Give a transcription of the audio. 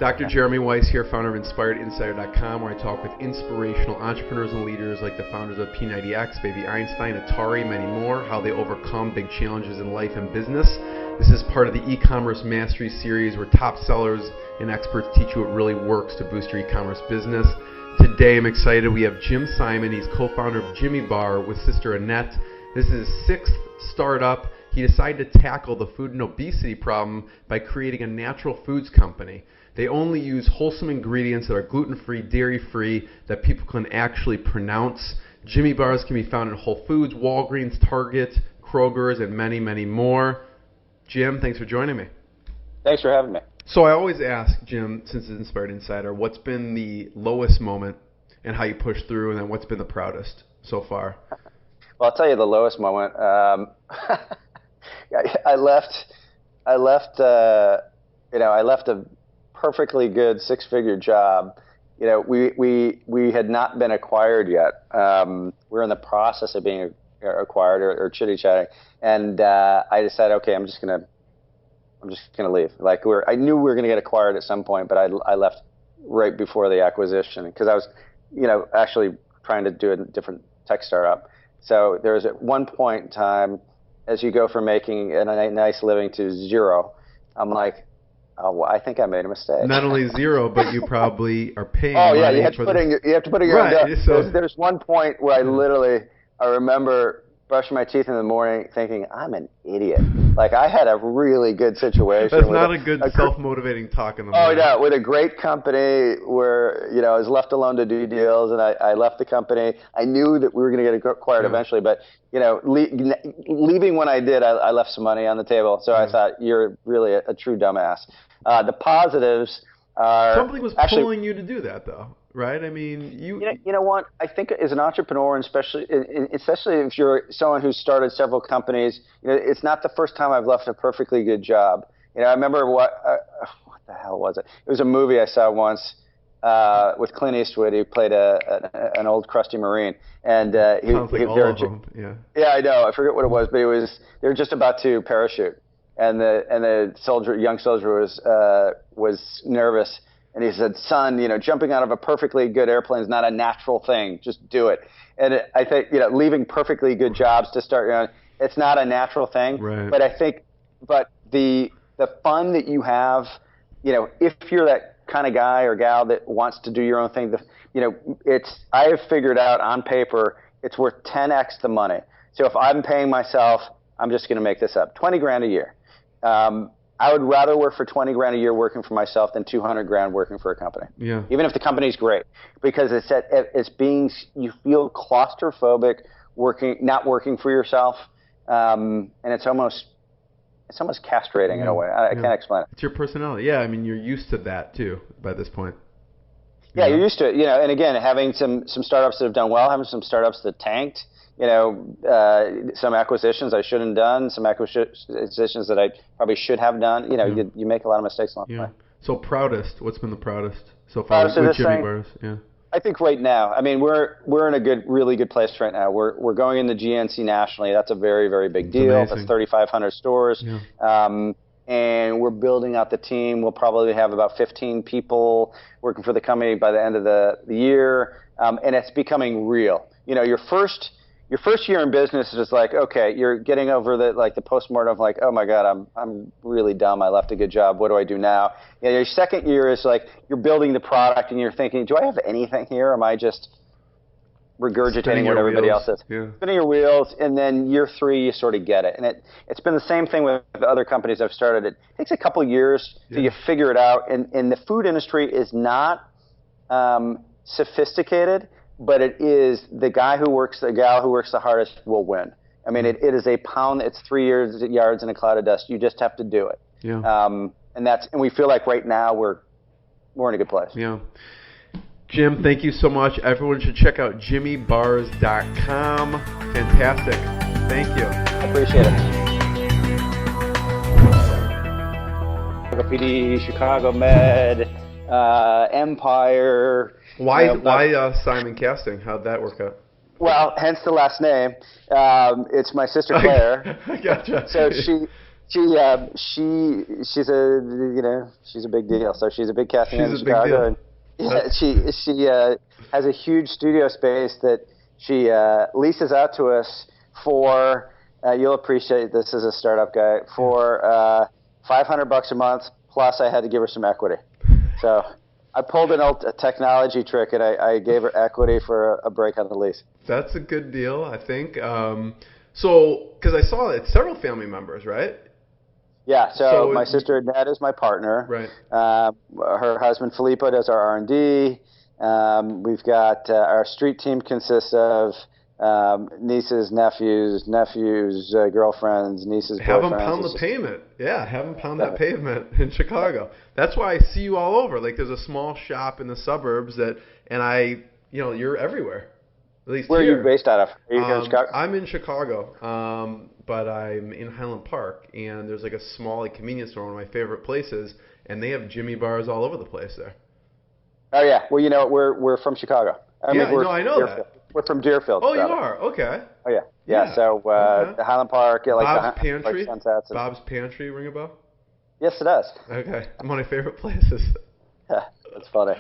Dr. Jeremy Weiss here, founder of InspiredInsider.com, where I talk with inspirational entrepreneurs and leaders like the founders of P90X, Baby Einstein, Atari, many more, how they overcome big challenges in life and business. This is part of the e-commerce mastery series where top sellers and experts teach you what really works to boost your e-commerce business. Today I'm excited. We have Jim Simon. He's co-founder of JimmyBar with sister Annette. This is his sixth startup. He decided to tackle the food and obesity problem by creating a natural foods company. They only use wholesome ingredients that are gluten-free, dairy-free, that people can actually pronounce. JimmyBars can be found in Whole Foods, Walgreens, Target, Kroger's, and many, many more. Jim, thanks for joining me. Thanks for having me. So I always ask, Jim, since it's Inspired Insider, what's been the lowest moment and how you pushed through, and then what's been the proudest so far? Well, I'll tell you the lowest moment. I left a perfectly good six-figure job. You know, we had not been acquired yet. We're in the process of being acquired or chitty-chatting, and I decided, okay, I'm just gonna leave. Like I knew we were gonna get acquired at some point, but I left right before the acquisition because I was, actually trying to do a different tech startup. So there was at one point in time, as you go from making a nice living to zero, I'm like, oh, well, I think I made a mistake. Not only zero, but you probably are paying money. Oh yeah, you have to put in your right. own. So there's one point where I remember brushing my teeth in the morning thinking, I'm an idiot. Like I had a really good situation. That's not a good self-motivating talk in the morning. Oh, no, with a great company where, I was left alone to do deals, and I left the company. I knew that we were going to get acquired eventually, but, leaving when I did, I left some money on the table. So I thought, you're really a true dumbass. The positives are... Something was pulling you to do that, though. Right? I mean, you know what? I think as an entrepreneur, and especially if you're someone who's started several companies, it's not the first time I've left a perfectly good job. I remember what the hell was it? It was a movie I saw once with Clint Eastwood. He played an old crusty Marine, and sounds like all of them. Yeah. Yeah, I know. I forget what it was, but they were just about to parachute, and the young soldier was nervous. And he said, son, jumping out of a perfectly good airplane is not a natural thing. Just do it. And I think, leaving perfectly good jobs to start, it's not a natural thing. Right. But I think, the fun that you have, if you're that kind of guy or gal that wants to do your own thing, I have figured out on paper, it's worth 10x the money. So if I'm paying myself, I'm just going to make this up, $20,000 a year. I would rather work for $20,000 a year working for myself than $200,000 working for a company. Yeah. Even if the company's great, because you feel claustrophobic not working for yourself, and it's almost castrating in a way. I can't explain it. It's your personality. Yeah, I mean, you're used to that too by this point. Yeah, you're used to it. And again, having some startups that have done well, having some startups that tanked. Some acquisitions I shouldn't have done, some acquisitions that I probably should have done. You make a lot of mistakes along the way. So proudest, what's been the proudest so far with JimmyBars? Yeah. I think right now, I mean, we're in a really good place right now. We're going into GNC nationally. That's a very, very big deal. Amazing. That's 3,500 stores. Yeah. And we're building out the team. We'll probably have about 15 people working for the company by the end of the year. And it's becoming real. Your first year in business is like, okay, you're getting over the postmortem of like, oh my God, I'm really dumb. I left a good job. What do I do now? Your second year is like you're building the product and you're thinking, do I have anything here? Or am I just regurgitating what everybody else is? Yeah. Spinning your wheels, and then year three you sort of get it. And it's been the same thing with the other companies I've started. It takes a couple years till you figure it out. And the food industry is not sophisticated. But it is the gal who works the hardest will win. I mean, it is a pound. It's 3 yards in a cloud of dust. You just have to do it. Yeah. And we feel like right now we're in a good place. Yeah. Jim, thank you so much. Everyone should check out JimmyBars.com. Fantastic. Thank you. I appreciate it. PD, Chicago Med, Empire. Why Simon Casting? How'd that work out? Well, hence the last name. It's my sister Claire. Gotcha. So She's a big deal. So she's a big casting She's in a big Chicago, deal. and she has a huge studio space that she leases out to us for. You'll appreciate this as a startup guy for $500 a month. Plus, I had to give her some equity. So I pulled an old technology trick, and I gave her equity for a break on the lease. That's a good deal, I think. So, because I saw it's several family members, right? Yeah. So my sister Annette is my partner. Right. Her husband Filippo does our R&D. We've got our street team consists of nieces, nephews, girlfriends, nieces, boyfriends. Have them pound the pavement. Yeah, have them pound that pavement in Chicago. That's why I see you all over. Like, there's a small shop in the suburbs and you're everywhere. At least Where here. are you based out of? Are you here in Chicago? I'm in Chicago, but I'm in Highland Park, and there's like a small convenience store, one of my favorite places, and they have JimmyBars all over the place there. Oh yeah. Well, we're from Chicago. I know Deerfield. that. We're from Deerfield. Oh, you are? Okay. Oh yeah. Yeah. So the Highland Park, Bob's Pantry. Like Sunsets. Bob's Pantry, ring a bell? Yes, it does. Okay, one of my favorite places. That's funny.